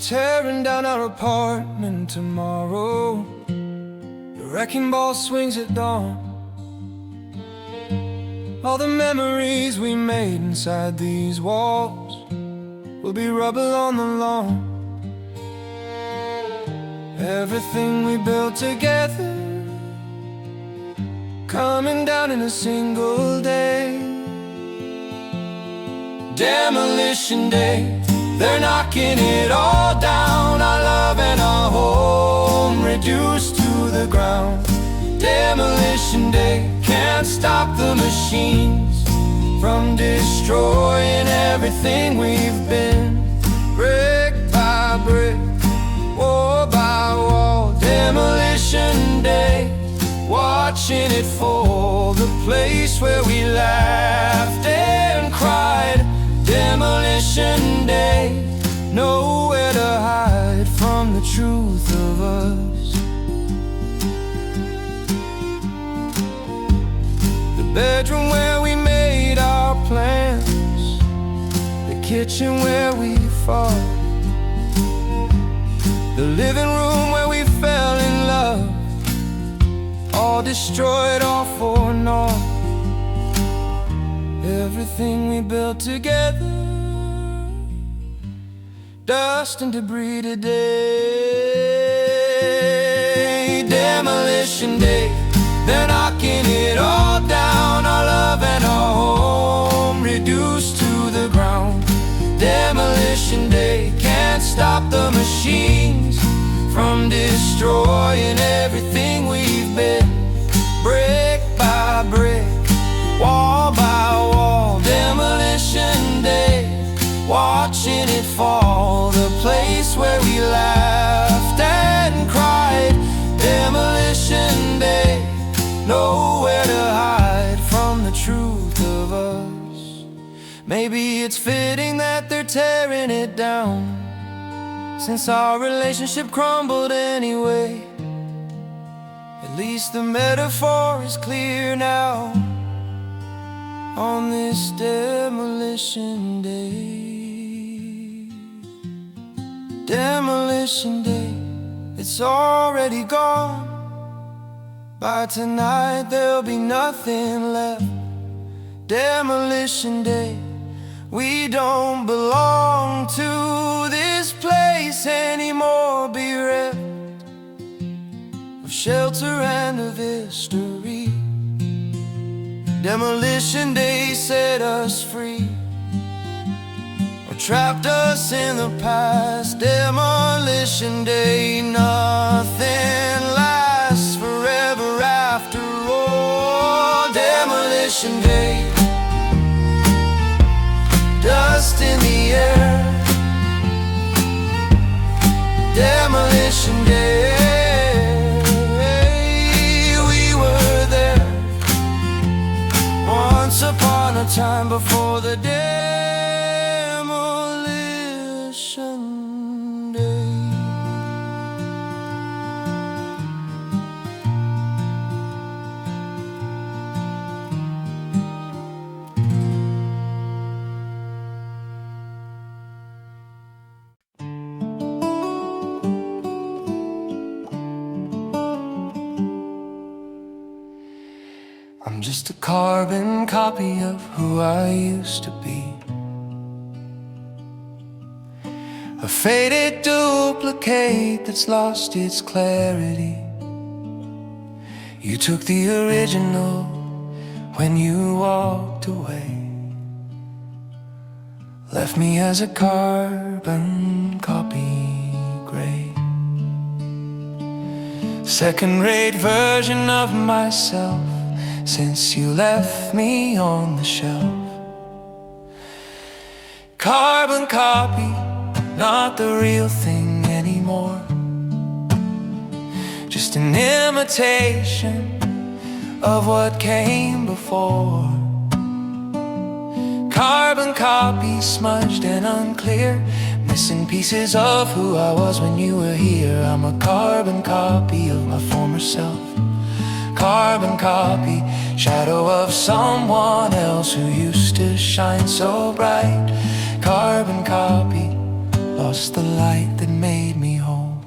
tearing down our apartment tomorrow. The wrecking ball swings at dawn. All the memories we made inside these walls will be rubble on the lawn. Everything we built together coming down in a single day. Demolition day, they're knocking it all down. Our love and our home reduced to the ground. Demolition day, can't stop the machines from destroying everything we've been. Brick by brick, wall by wall. Demolition day, watching it fall. The place where we laughed and cried. Demolition day, nowhere to hide from the truth of us. The bedroom where we made our plans, the kitchen where we fought, the living room where we fell in love, all destroyed, all for naught. Everything we built together, dust and debris today. Demolition day, they're knocking it all down. Our love and our home reduced to the ground. Demolition day, can't stop the machines from destroying everything we've been. Brick by brick, wall by wall. Demolition day, watching it fall. The place where we laughed and cried. Demolition day, nowhere to hide from the truth of us. Maybe it's fitting that they're tearing it down, since our relationship crumbled anyway. At least the metaphor is clear now on this demolition day. Demolition day, it's already gone. By tonight there'll be nothing left. Demolition day, we don't belong to this place anymore. Bereft of shelter and of history. Demolition day set us free, or trapped us in the past. Demolition day, nothing lasts forever after all. Demolition day, dust in the air. Demolition day, once upon a time before the demolition day. I'm just a carbon copy of who I used to be, a faded duplicate that's lost its clarity. You took the original when you walked away, left me as a carbon copy gray. Second-rate version of myself since you left me on the shelf. Carbon copy, not the real thing anymore, just an imitation of what came before. Carbon copy, smudged and unclear, missing pieces of who I was when you were here. I'm a carbon copy of my former self. Carbon copy, shadow of someone else who used to shine so bright. Carbon copy, lost the light that made me whole.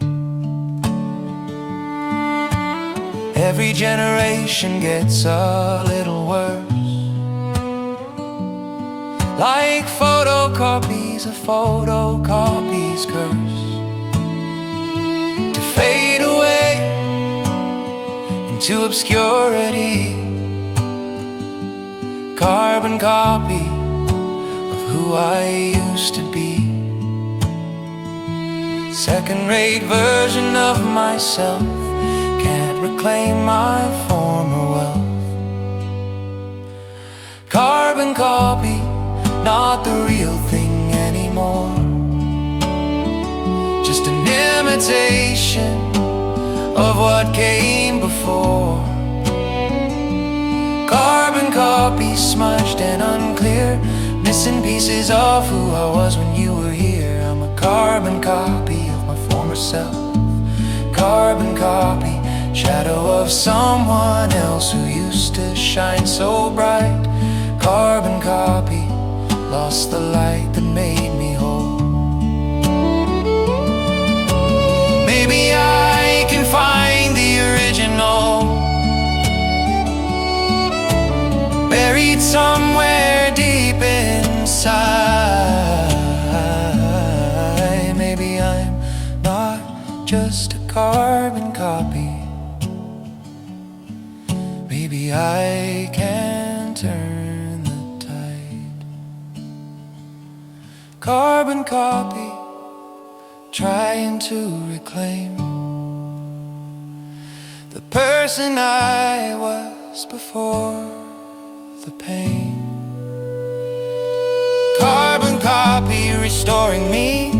Every generation gets a little worse, like photocopies of photocopies curse to fade away into obscurity. Carbon copy of who I used to be, second-rate version of myself, can't reclaim my former wealth. Carbon copy, not the real thing anymore, just an imitation of what came before. Carbon copy, smudged and unclear, missing pieces of who I was when you were here. I'm a carbon copy of my former self. Carbon copy, shadow of someone else who used to shine so bright. Carbon copy, lost the light that made me whole. Maybe I can find the original, buried somewhere deep inside. Maybe I'm not just a carbon copy. Maybe I can turn the tide. Carbon copy, trying to reclaim the person I was before the pain. Carbon copy, restoring me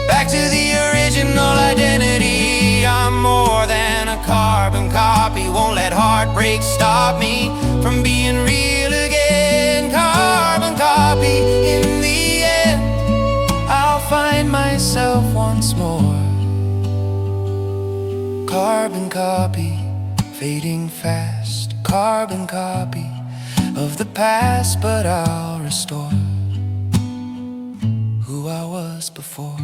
back to the original identity. I'm more than a carbon copy, won't let heartbreak stop me from being real again. Carbon copy, in the end I'll find myself once more. Carbon copy, fading fast. Carbon copy of the past, but I'll restore who I was before.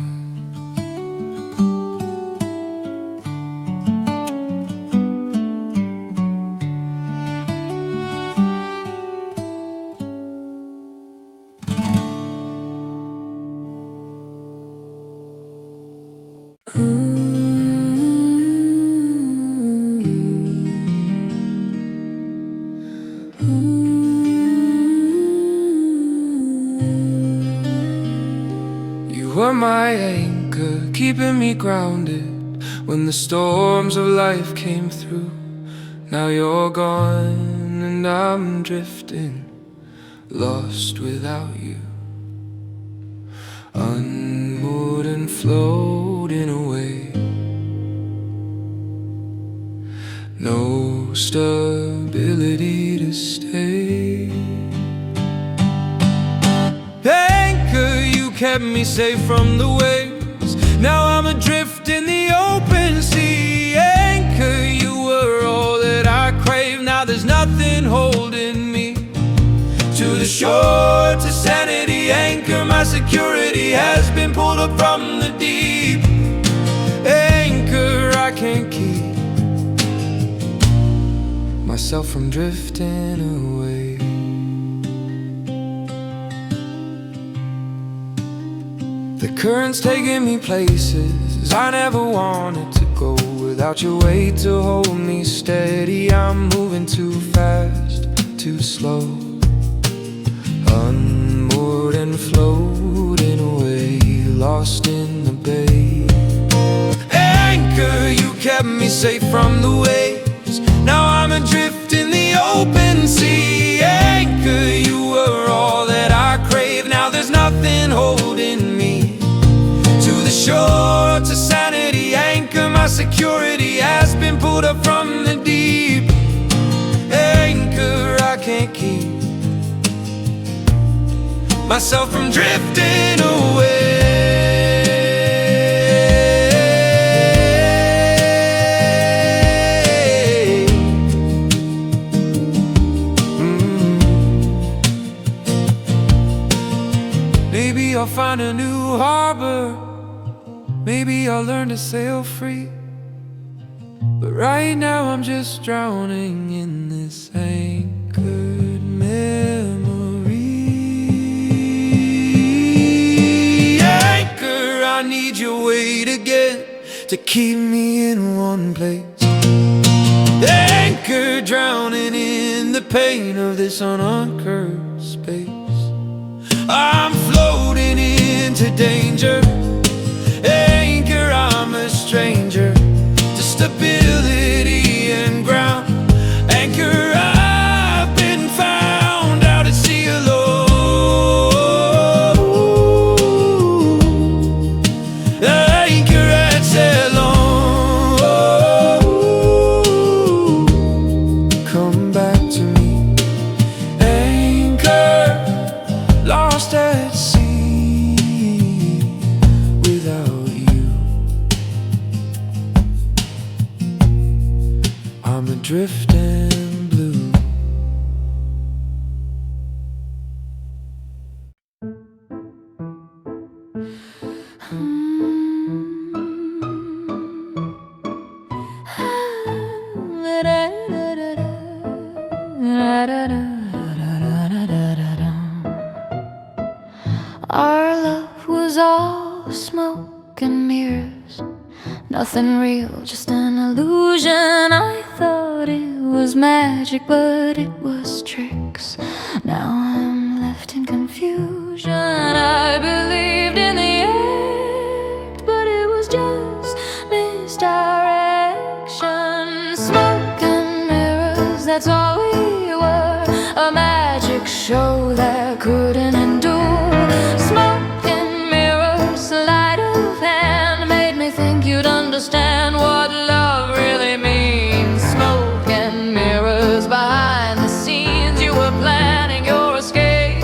You were my anchor, keeping me grounded when the storms of life came through. Now you're gone and I'm drifting, lost without you, unmoored and floating away. No stability to stay. Anchor, you kept me safe from the waves. Now I'm adrift in the open sea. Anchor, you were all that I crave. Now there's nothing holding me to the shore, to sanity. Anchor, my security has been pulled up from the deep. Anchor, I can't keep myself from drifting away. The current's taking me places I never wanted to go. Without your weight to hold me steady, I'm moving too fast, too slow, unmoored and floating away, lost in the bay. Anchor, you kept me safe from the waves. Now I'm adrift in the open sea. Anchor, you were all that I crave. Now there's nothing holding me to the shore, to sanity. Anchor, my security has been pulled up from the deep. Anchor, I can't keep myself from drifting away. Maybe I'll find a new harbor maybe I'll learn to sail free. But right now I'm just drowning in this anchored memory. Anchor, I need your weight again to keep me in one place. Anchor, drowning in the pain of this unanchored space. I'm floating into danger. Anchor, I'm a stranger to stability and ground. Anchor, I've been found out at sea alone. Anchor at Ceylon. Come back to me. Anchor, lost at sea without you. I'm adrift and blue. Our love was all smoke and mirrors, nothing real, just an illusion. I thought it was magic, but it was tricks. Now I'm left in confusion. I believed in the act, but it was just misdirection. Smoke and mirrors, that's all we were. A magic show that couldn't endure. Smoke and mirrors, sleight of hand, made me think you'd understand what love really means. Smoke and mirrors, behind the scenes, you were planning your escape.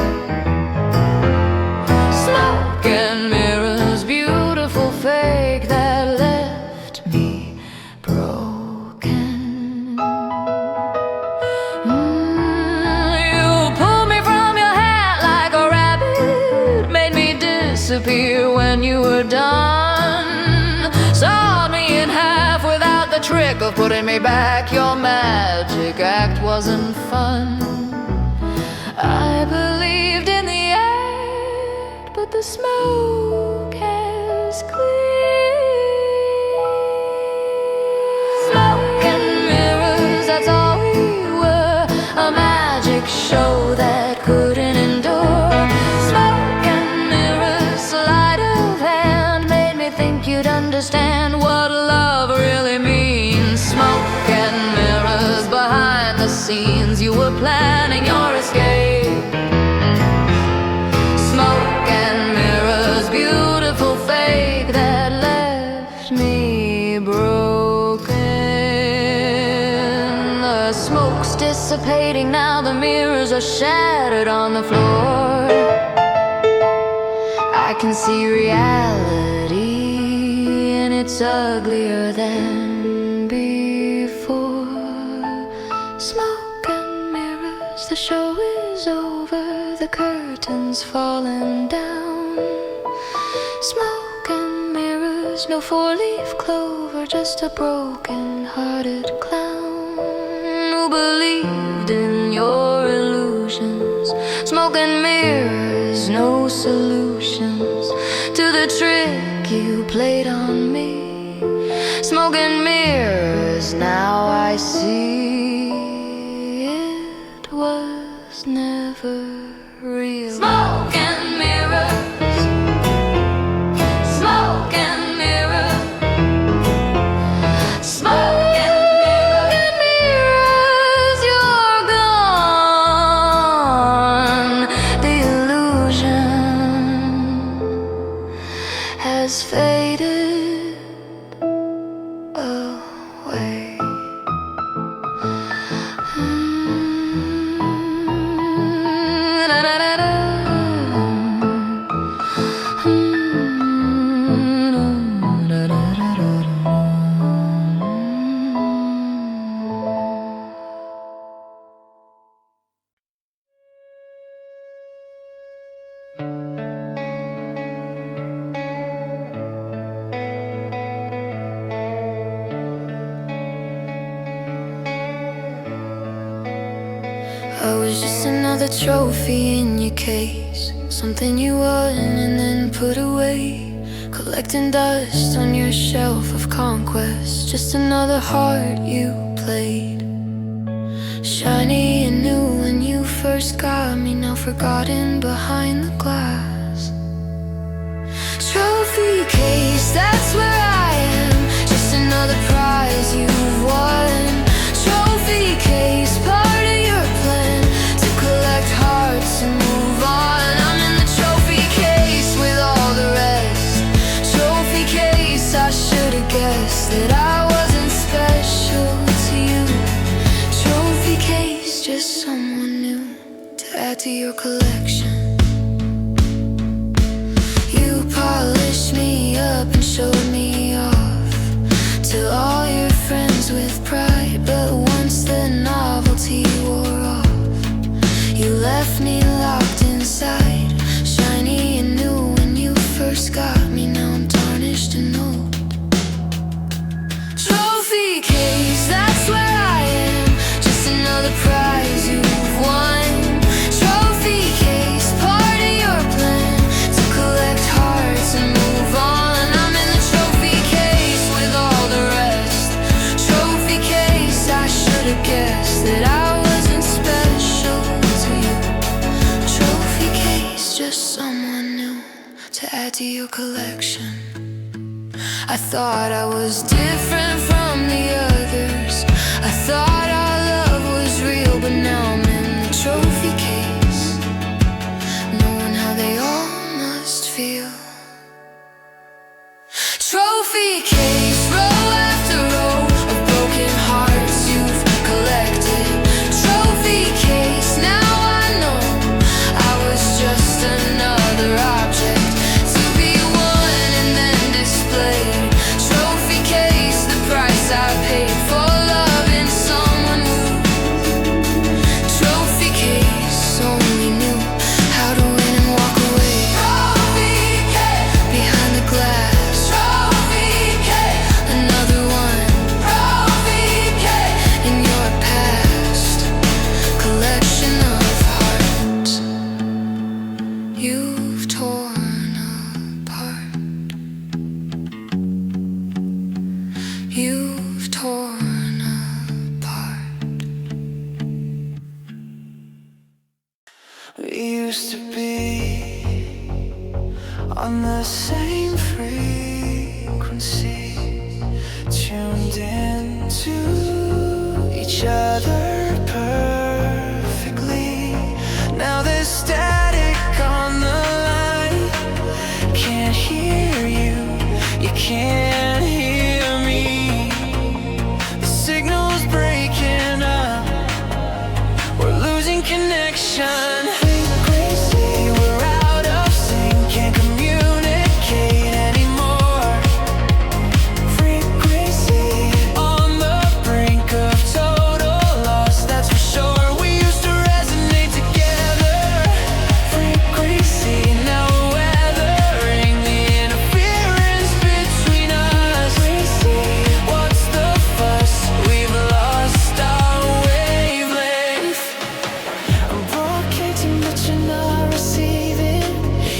Smoke and mirrors, beautiful fake that left me broken. You pulled me from your hat like a rabbit, made me disappear when you were done. Sawed me in half without the trick of putting me back. Your magic act wasn't fun. I believed in the act, but the smoke has cleared. Smoke and mirrors, that's all we were. A magic show that couldn't endure. Smoke and mirrors, sleight of hand, made me think you'd understand what love really means. Smoke and mirrors, behind the scenes, you were planning your escape. Smoke and mirrors, beautiful fake that left me broken. The smoke's dissipating now, the mirrors are shattered on the floor. I can see reality, and it's uglier than before. Smoke and mirrors, the show is over, the curtain's fallen down. Smoke and mirrors, no four-leaf clover, just a broken-hearted clown who believed in your illusions. Smoke and mirrors, no solutions to the trick you played on me. Smoke and mirrors, now I see it was never real. Smoke and mirrors, smoke and mirrors, smoke and mirrors, you're gone. The illusion has faded away. Na na na na. I was just another trophy in your case, something you won and then put away, collecting dust on your shelf of conquest. Just another heart you played, shiny and new when you first got me, now forgotten behind the glass. Trophy case, that's where I am, just another prize you've won. Trophy case, part of your plan to collect hearts and move on. I'm in the trophy case with all the rest. Trophy case, I should've guessed that I wasn't special to you. Trophy case, just someone new to add to your collection. You polished me up and showed me off to all your friends with pride, but once the novelty wore off, you left me locked inside, shiny and new when you first got me, now I'm tarnished and old. Trophy case, that's where I am, just another prize you've won. Trophy case, part of your plan to collect hearts and move on. I'm in the trophy case with all the rest. Trophy case, I should've guessed that I wasn't special to you. Trophy case, just someone new to add to your collection. I thought I was different from the others, I thought our love was real, but now I'm in the trophy case, knowing how they all must feel. Trophy case, row after row of broken hearts you've collected. Trophy case, now I know I was just another object to be won and then displayed. Trophy case, the price I paid for loving someone new. Trophy case, only knew how to win and walk away. Trophy case, behind the glass. Trophy case, another one. Trophy case, in your past. Collection of hearts you've torn apart. You've torn apart. We used to be on the same frequency, tuned into each other perfectly. Now there's static on the line, can't hear you, you can't hear me. The signal's breaking up, we're losing connection. Frequency, we're out of sync, can't communicate anymore. Frequency, on the brink of total loss, that's for sure. We used to resonate together. Frequency, now we're weathering the interference between us. What's the fuss? We've lost our wavelength. I'm broadcasting but you're not receiving.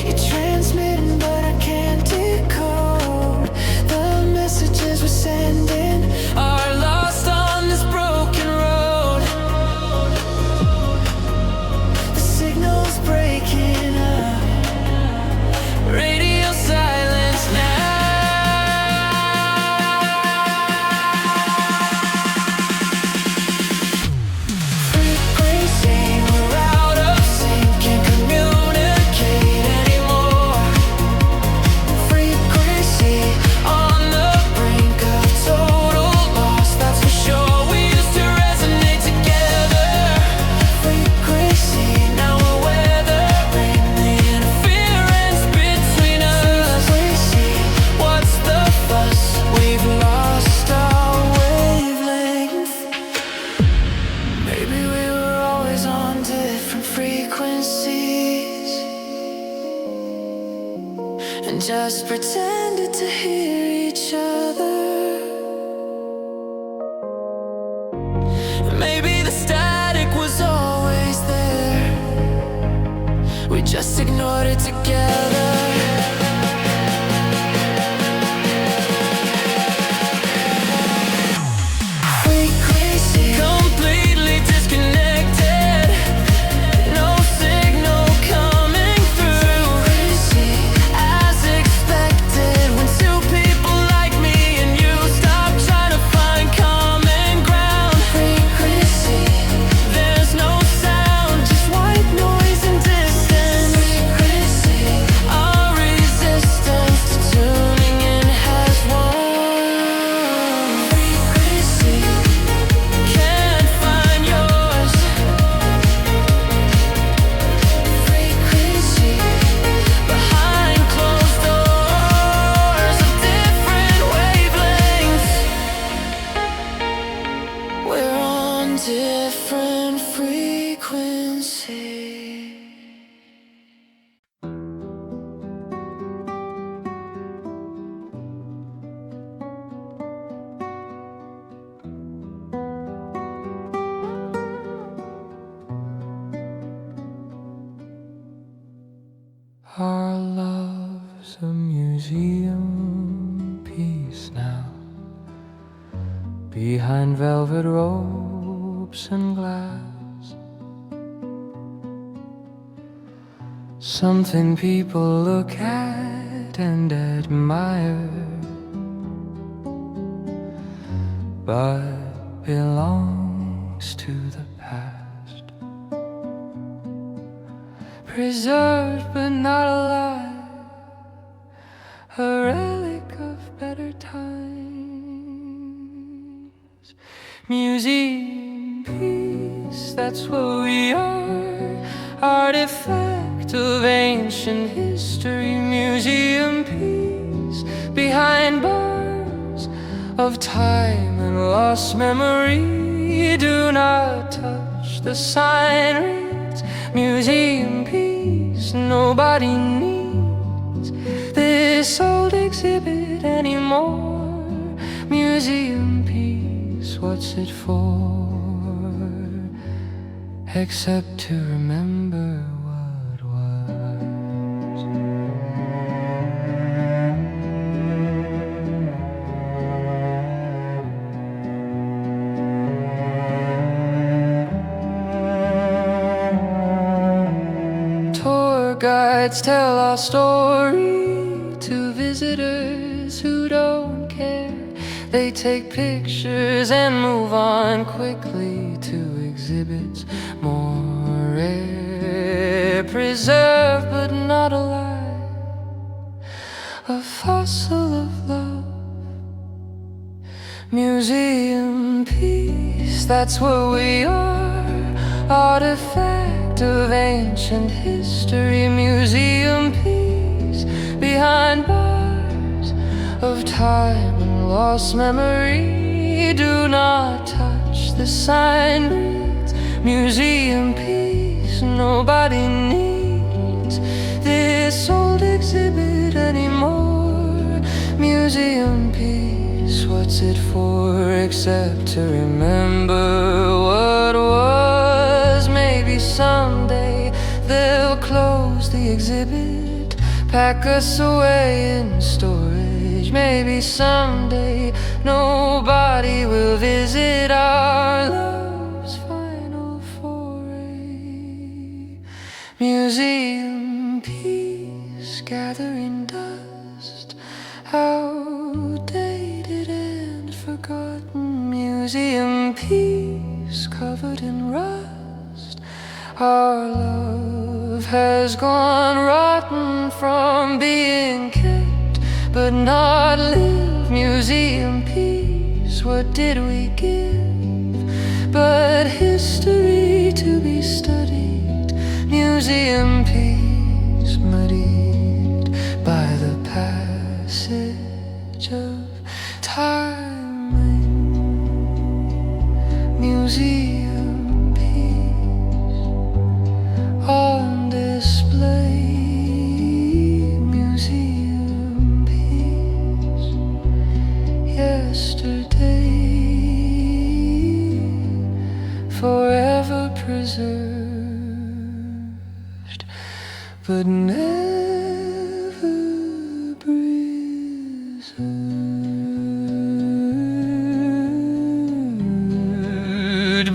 You're transmitting but I can't decode. The messages we're sending are lost on this broken road. The signal's breaking up, radio silence now. Frequency, we're out of sync, can't communicate anymore. Frequency, on the brink of total loss, that's for sure. We used to resonate together. Frequency, now we're weathering the interference between us. What's the fuss? We've lost our wavelength. Maybe we were always on different frequencies and just pretended to hear each other. Maybe the static was always ignored it together. Frequency, completely disconnected. No signal coming through. Frequency, as expected. When two people like me and you stop trying to find common ground. Frequency, there's no sound, just white noise and distance. Frequency, our resistance to tuning in has won. Frequency, can't find yours. Frequency, behind closed doors of different wavelengths. We're on different frequencies. Our love's a museum piece now, behind velvet ropes and glass. Something people look at and admire, but belongs to the past. Preserved but not alive, a relic of better times. Museum piece, that's what we are. Artifact of ancient history. Museum piece, behind bars of time and lost memory. Do not touch the sign reads museum piece. Nobody needs this old exhibit anymore. Museum piece, what's it for? Except to remember what was. Tour guides tell our story to visitors who don't care. They take pictures and move on quickly to exhibits more rare. Preserved but not alive, a fossil of love. Museum piece, that's what we are. Artifact of ancient history. Museum piece, behind bars of time and lost memory. Do not touch the sign reads museum piece. Nobody needs this old exhibit anymore. Museum piece, what's it for except to remember what was? Maybe someday they'll close the exhibit, pack us away in storage. Maybe someday nobody will visit our love's final foray. Museum piece, gathering dust, outdated and forgotten. Museum piece, covered in rust. Our love has gone rotten from being kept but not live. Museum piece, what did we give but history to be studied? Museum piece, muddied by the passage of time. Museum piece on display. Museum piece, yesterday, forever preserved but never preserved,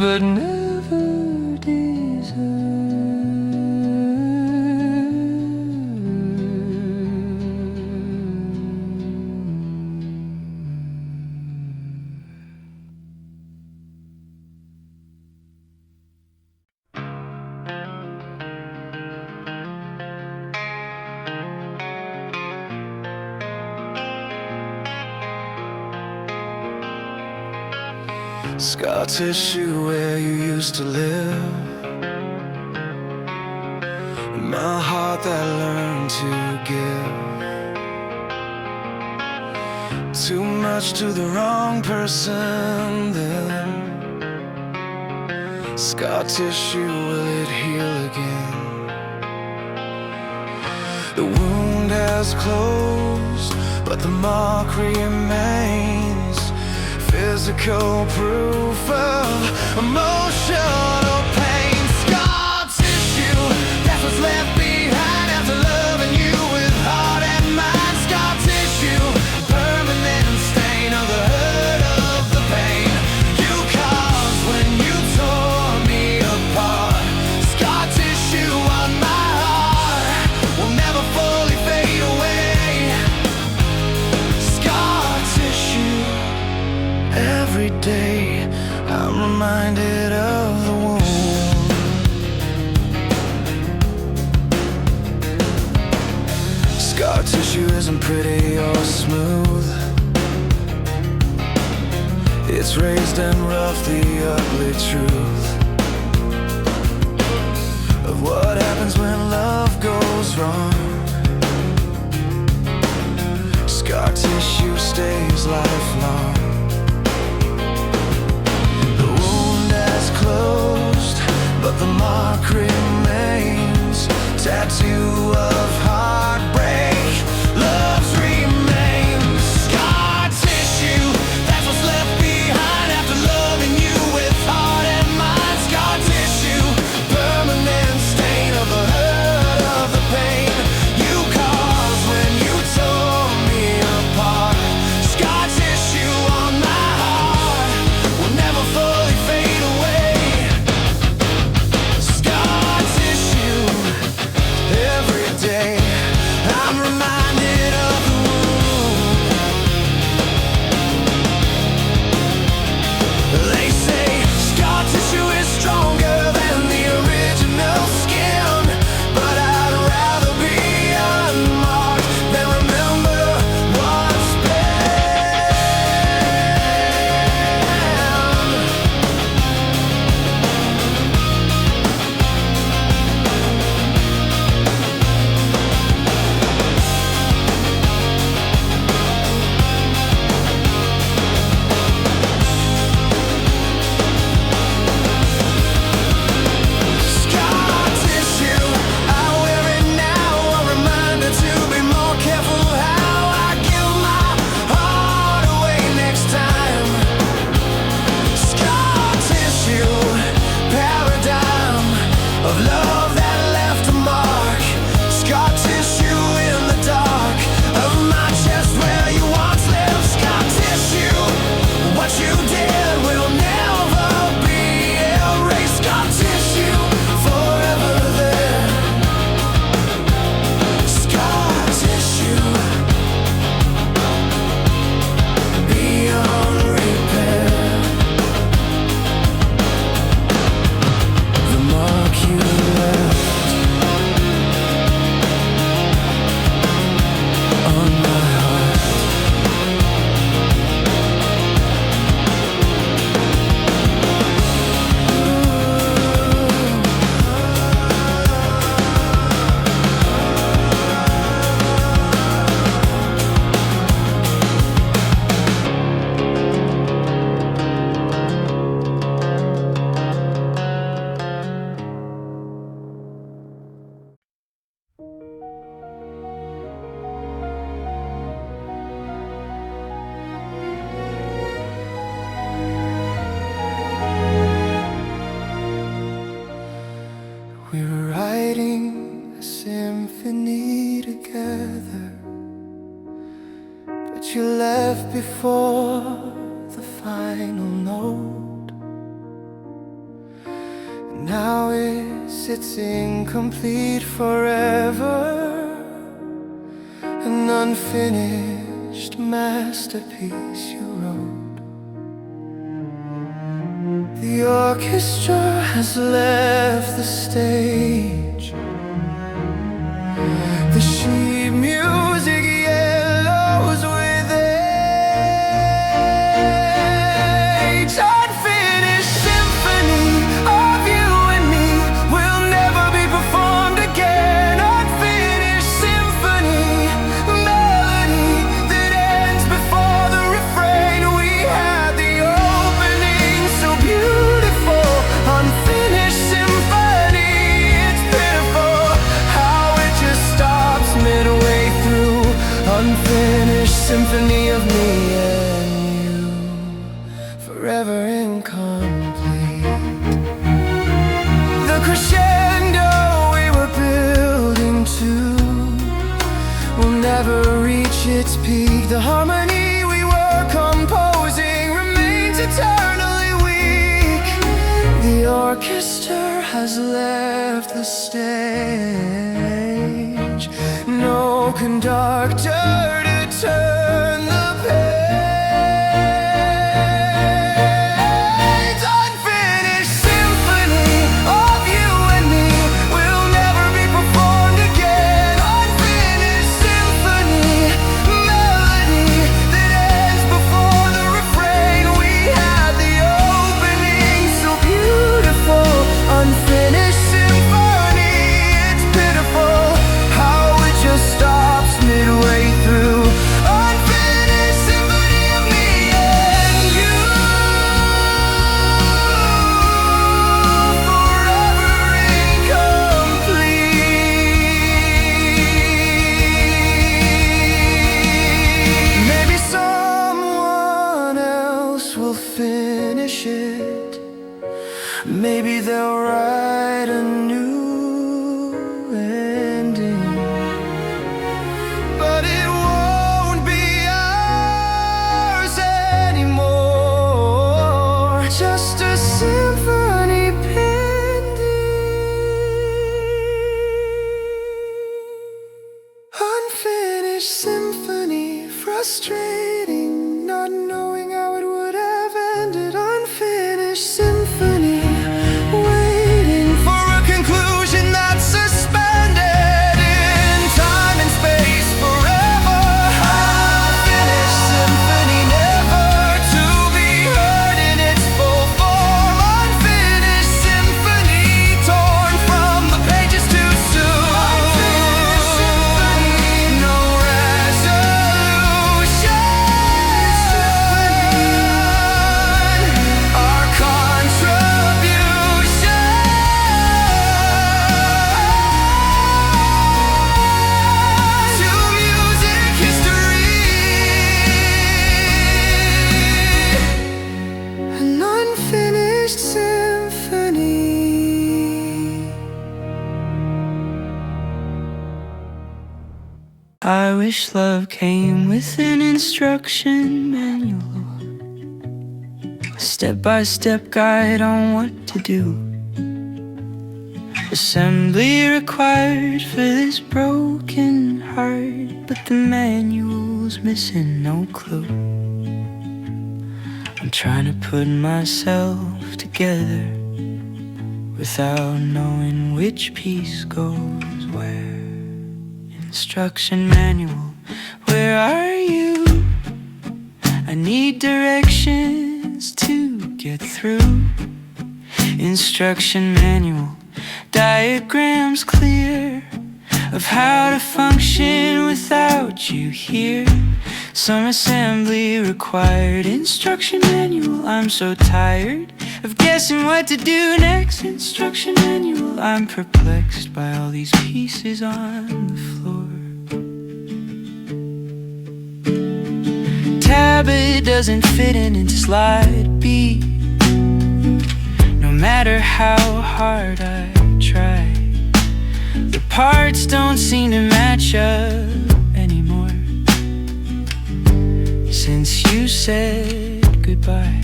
but never deserved. Scar tissue where you used to live, my heart that learned to give too much to the wrong person then. Scar tissue, will it heal again? The wound has closed, but the mark remains. Physical proof of emotional pain. Scar tissue, that's what's left behind after loving you with heart and mind. Scar tissue, permanent stain of the hurt of the pain you caused when you tore me apart. Scar tissue on my heart will never fully fade away. Scar tissue. Every day I'm reminded of the wound. Scar tissue isn't pretty or smooth. It's raised and rough, the ugly truth of what happens when love goes wrong. Scar tissue stays lifelong. Closed, but the mark remains. Tattoo of heartbreak, love's remains. Scar tissue, that's what's left behind after loving you with heart and mind. Scar tissue, permanent stain of the hurt of the pain you caused when you tore me apart. Scar tissue on my heart will never fully fade away. Every day Now it sits incomplete forever, an unfinished masterpiece you wrote. The orchestra has left the stage. The sheet music yellows with age. Unfinished symphony of you and me will never be performed again. Unfinished symphony, melody that ends before the refrain. We had the opening so beautiful. Unfinished symphony, it's pitiful how it just stops midway through. Unfinished symphony of me and you, forever incomplete. The crescendo we were building to will never reach its peak. The harmony we were composing remains eternally weak. The orchestra has left the stage. No conductor to turn the page. Unfinished symphony of you and me will never be performed again. Unfinished symphony, melody that ends before the refrain. We had the opening so beautiful. Unfinished symphony, it's pitiful how it just stops midway through. Unfinished symphony of me and you, forever incomplete. Maybe someone else will finish it. Maybe they'll write a new ending, but it won't be ours anymore. Just a symphony pending. Unfinished symphony, frustrating, not knowing how it would have ended. Unfinished symphony, waiting for a conclusion that's suspended in time and space forever. Unfinished symphony, never to be heard in its full form. Unfinished symphony, torn from the pages too soon. Unfinished symphony, no resolution. Our contribution to music history. An unfinished symphony. I wish love came with an instruction manual, a step-by-step guide on what to do. Assembly required for this broken heart, but the manual's missing no clue. I'm trying to put myself together without knowing which piece goes where. Instruction manual, where are you? I need directions to get through. Instruction manual, diagrams clear of how to function without you here. Some assembly required. Instruction manual, I'm so tired of guessing what to do next. Instruction manual, I'm perplexed by all these pieces on the floor. Tablet doesn't fit into slide B, no matter how hard I try. The parts don't seem to match up anymore since you said goodbye.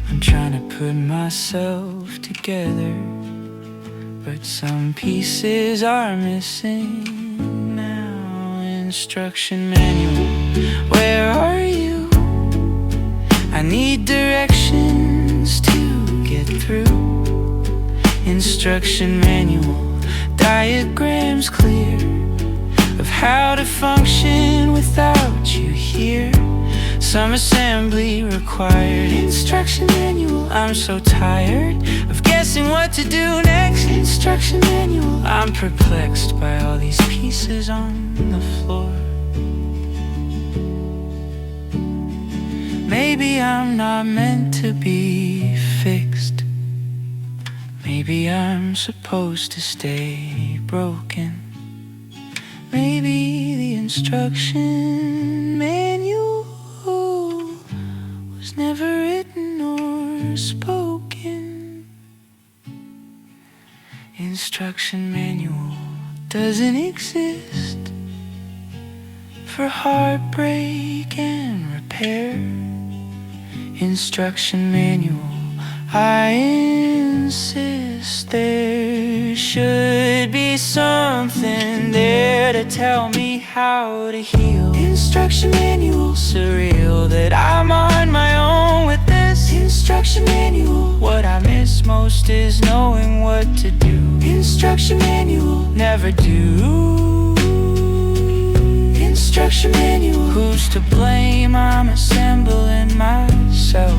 I'm trying to put myself together, but some pieces are missing now. Instruction manual, where are you? I need directions to get through. Instruction manual, diagrams clear of how to function without you here. Some assembly required. Instruction manual, I'm so tired of guessing what to do next. Instruction manual, I'm perplexed by all these pieces on the floor. Maybe I'm not meant to be fixed. Maybe I'm supposed to stay broken. Maybe the instruction manual was never written or spoken. Instruction manual doesn't exist for heartbreak and repair. Instruction manual, I insist there should be something there to tell me how to heal. Instruction manual, surreal that I'm on my own with this. Instruction manual, what I miss most is knowing what to do. Instruction manual, never do. Instruction manual, who's to blame? I'm assembling myself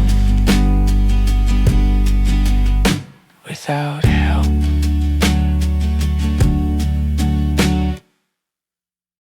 without help.